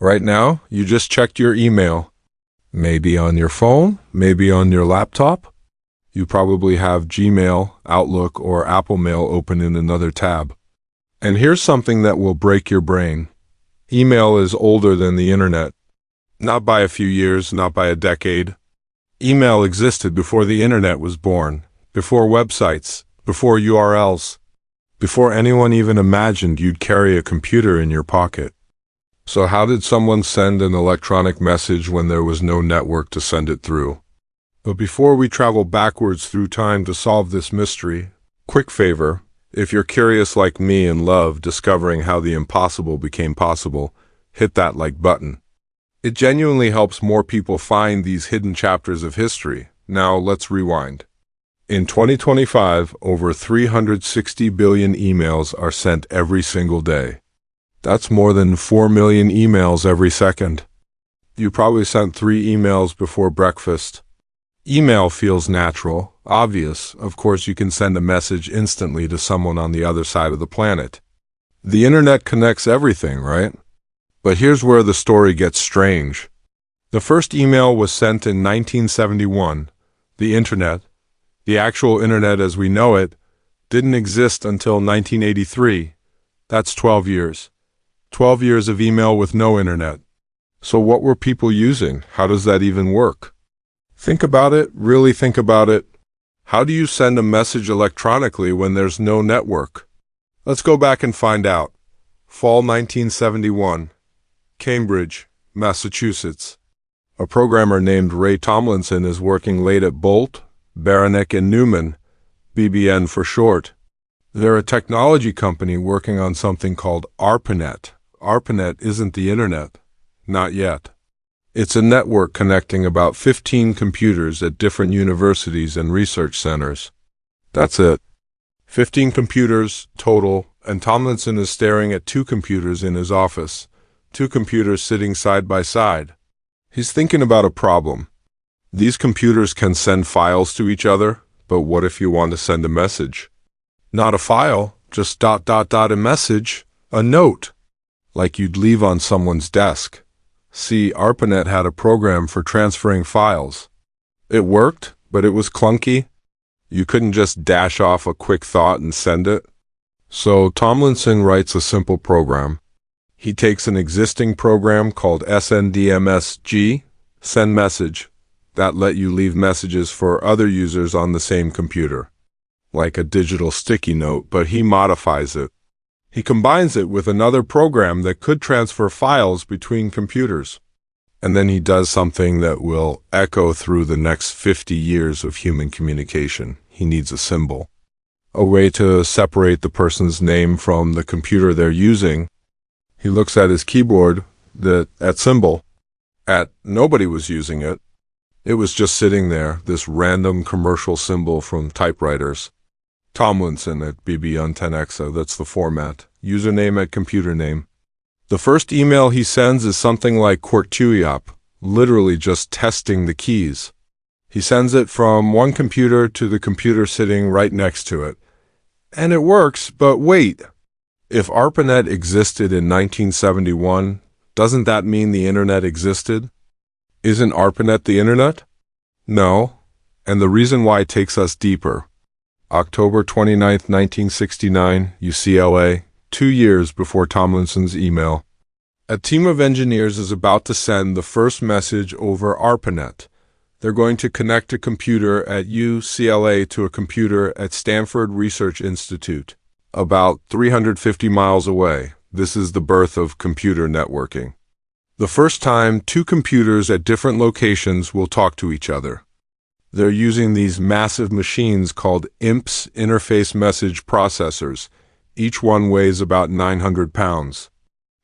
Right now, you just checked your email. Maybe on your phone, maybe on your laptop. You probably have Gmail, Outlook, or Apple Mail open in another tab. And here's something that will break your brain. Email is older than the internet. Not by a few years, not by a decade. Email existed before the internet was born, before websites, before URLs, before anyone even imagined you'd carry a computer in your pocket. So how did someone send an electronic message when there was no network to send it through? But before we travel backwards through time to solve this mystery, quick favor, if you're curious like me and love discovering how the impossible became possible, hit that like button. It genuinely helps more people find these hidden chapters of history. Now let's rewind. In 2025, over 360 billion emails are sent every single day. That's more than 4 million emails every second. You probably sent 3 emails before breakfast. Email feels natural, obvious. Of course, you can send a message instantly to someone on the other side of the planet. The internet connects everything, right? But here's where the story gets strange. The first email was sent in 1971. The internet, the actual internet as we know it, didn't exist until 1983. That's 12 years. 12 years of email with no internet. So what were people using? How does that even work? Think about it, really think about it. How do you send a message electronically when there's no network? Let's go back and find out. Fall 1971. Cambridge, Massachusetts. A programmer named Ray Tomlinson is working late at Bolt, Beranek and Newman, BBN for short. They're a technology company working on something called ARPANET. ARPANET isn't the internet. Not yet. It's a network connecting about 15 computers at different universities and research centers. That's it. 15 computers total, and Tomlinson is staring at 2 computers in his office. 2 computers sitting side by side. He's thinking about a problem. These computers can send files to each other, but what if you want to send a message? Not a file, just ... a message, a note, like you'd leave on someone's desk. See, ARPANET had a program for transferring files. It worked, but it was clunky. You couldn't just dash off a quick thought and send it. So Tomlinson writes a simple program. He takes an existing program called SNDMSG, send message, that let you leave messages for other users on the same computer. Like a digital sticky note, but he modifies it. He combines it with another program that could transfer files between computers. And then he does something that will echo through the next 50 years of human communication. He needs a symbol. A way to separate the person's name from the computer they're using. He looks at his keyboard, that symbol. Nobody was using it. It was just sitting there, this random commercial symbol from typewriters. Tomlinson at BB10Xa, that's the format. Username at computer name. The first email he sends is something like Quartuyap, literally just testing the keys. He sends it from one computer to the computer sitting right next to it. And it works, but wait. If ARPANET existed in 1971, doesn't that mean the internet existed? Isn't ARPANET the internet? No, and the reason why takes us deeper. October 29, 1969, UCLA, 2 years before Tomlinson's email. A team of engineers is about to send the first message over ARPANET. They're going to connect a computer at UCLA to a computer at Stanford Research Institute, about 350 miles away. This is the birth of computer networking. The first time 2 computers at different locations will talk to each other. They're using these massive machines called IMPS, Interface Message Processors. Each one weighs about 900 pounds.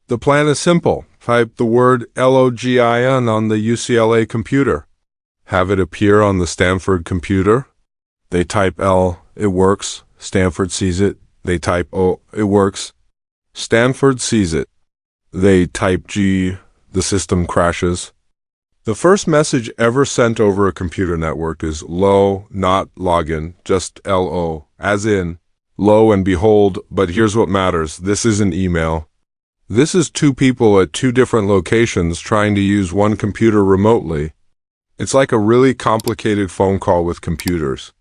The plan is simple. Type the word LOGIN on the UCLA computer. Have it appear on the Stanford computer. They type L, it works. Stanford sees it. They type O, it works. Stanford sees it. They type G, the system crashes. The first message ever sent over a computer network is LO, not login, just LO, as in, lo and behold, but here's what matters, this isn't email. This is two people at two different locations trying to use one computer remotely. It's like a really complicated phone call with computers.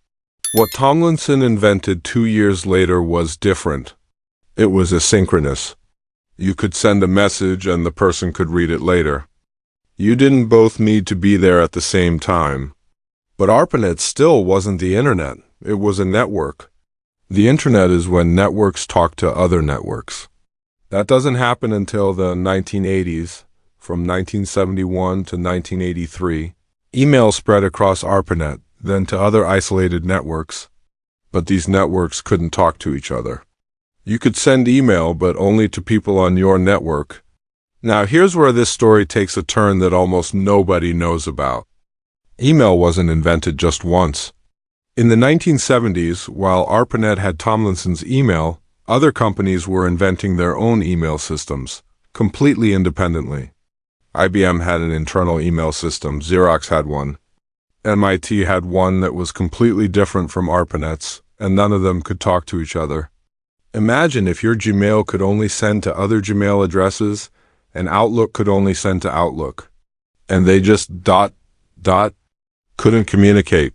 What Tomlinson invented 2 years later was different. It was asynchronous. You could send a message and the person could read it later. You didn't both need to be there at the same time. But ARPANET still wasn't the internet. It was a network. The internet is when networks talk to other networks. That doesn't happen until the 1980s. From 1971 to 1983, email spread across ARPANET, then to other isolated networks. But these networks couldn't talk to each other. You could send email, but only to people on your network. Now, here's where this story takes a turn that almost nobody knows about. Email wasn't invented just once. In the 1970s, while ARPANET had Tomlinson's email, other companies were inventing their own email systems, completely independently. IBM had an internal email system, Xerox had one. MIT had one that was completely different from ARPANET's, and none of them could talk to each other. Imagine if your Gmail could only send to other Gmail addresses, and Outlook could only send to Outlook. And they just couldn't communicate.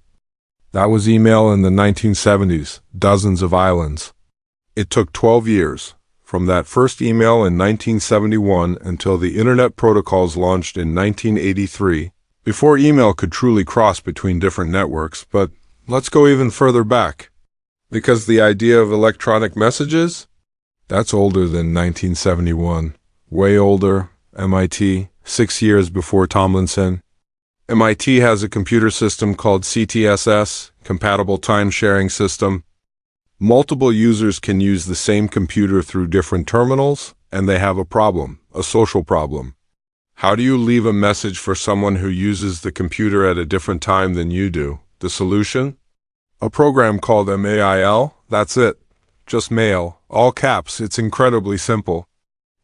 That was email in the 1970s, dozens of islands. It took 12 years, from that first email in 1971 until the Internet protocols launched in 1983, before email could truly cross between different networks. But let's go even further back. Because the idea of electronic messages? That's older than 1971. Way older. MIT, 6 years before Tomlinson. MIT has a computer system called CTSS, Compatible Time Sharing System. Multiple users can use the same computer through different terminals, and they have a problem, a social problem. How do you leave a message for someone who uses the computer at a different time than you do? The solution? A program called mail. That's it. Just mail. All caps. It's incredibly simple.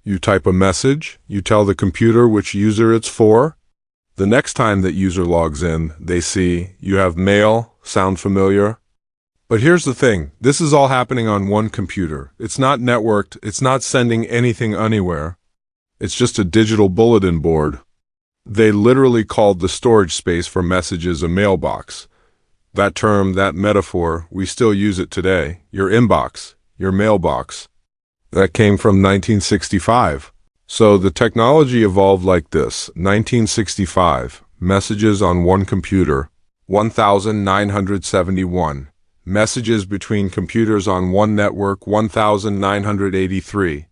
You type a message, you tell the computer which user it's for. The next time that user logs in, they see you have mail. Sound familiar? But here's the thing. This is all happening on one computer. It's not networked. It's not sending anything anywhere. It's just a digital bulletin board. They literally called the storage space for messages a mailbox. That term, that metaphor, we still use it today. Your inbox, your mailbox. That came from 1965. So the technology evolved like this. 1965, messages on one computer. 1971, messages between computers on one network. 1983,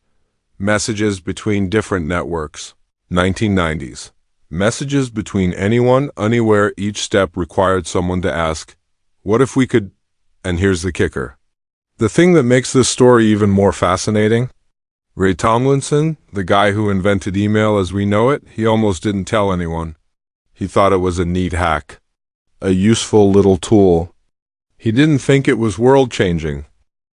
messages between different networks. 1990s, messages between anyone, anywhere. Each step required someone to ask, what if we could? And here's the kicker. The thing that makes this story even more fascinating, Ray Tomlinson, the guy who invented email as we know it, he almost didn't tell anyone. He thought it was a neat hack, a useful little tool. He didn't think it was world-changing.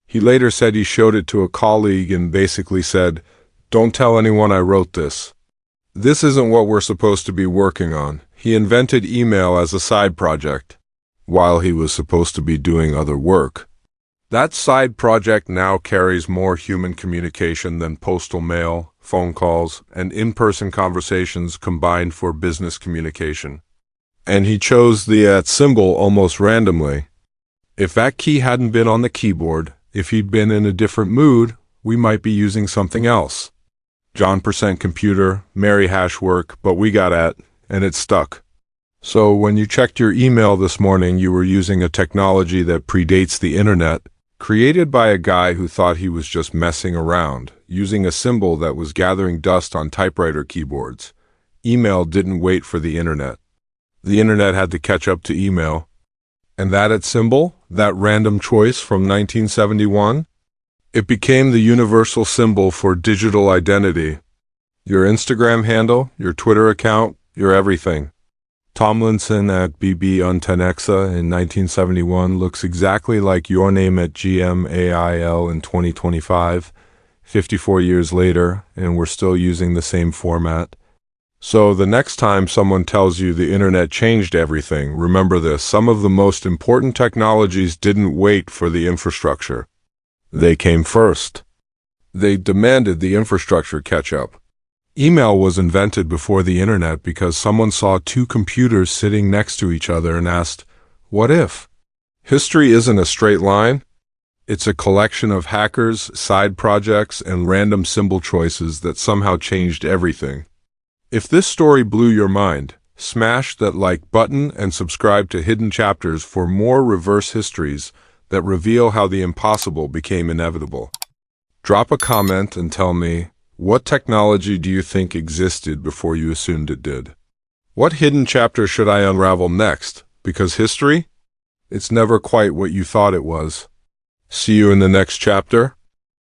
He later said he showed it to a colleague and basically said, "Don't tell anyone I wrote this." This isn't what we're supposed to be working on. He invented email as a side project, while he was supposed to be doing other work. That side project now carries more human communication than postal mail, phone calls, and in-person conversations combined for business communication. And he chose the @ symbol almost randomly. If that key hadn't been on the keyboard, if he'd been in a different mood, we might be using something else. John % computer, Mary hashwork, but we got @ and it stuck. So when you checked your email this morning, you were using a technology that predates the internet, created by a guy who thought he was just messing around, using a symbol that was gathering dust on typewriter keyboards. Email didn't wait for the internet. The internet had to catch up to email. And that @ symbol, that random choice from 1971, it became the universal symbol for digital identity. Your Instagram handle, your Twitter account, your everything. Tomlinson at BB_Untenexa in 1971 looks exactly like your name at GMAIL in 2025, 54 years later, and we're still using the same format. So the next time someone tells you the internet changed everything, remember this: some of the most important technologies didn't wait for the infrastructure. They came first. They demanded the infrastructure catch up. Email was invented before the internet because someone saw two computers sitting next to each other and asked, "What if?" History isn't a straight line. It's a collection of hackers, side projects, and random symbol choices that somehow changed everything. If this story blew your mind, smash that like button and subscribe to Hidden Chapters for more reverse histories that reveal how the impossible became inevitable. Drop a comment and tell me, what technology do you think existed before you assumed it did? What hidden chapter should I unravel next? Because history? It's never quite what you thought it was. See you in the next chapter.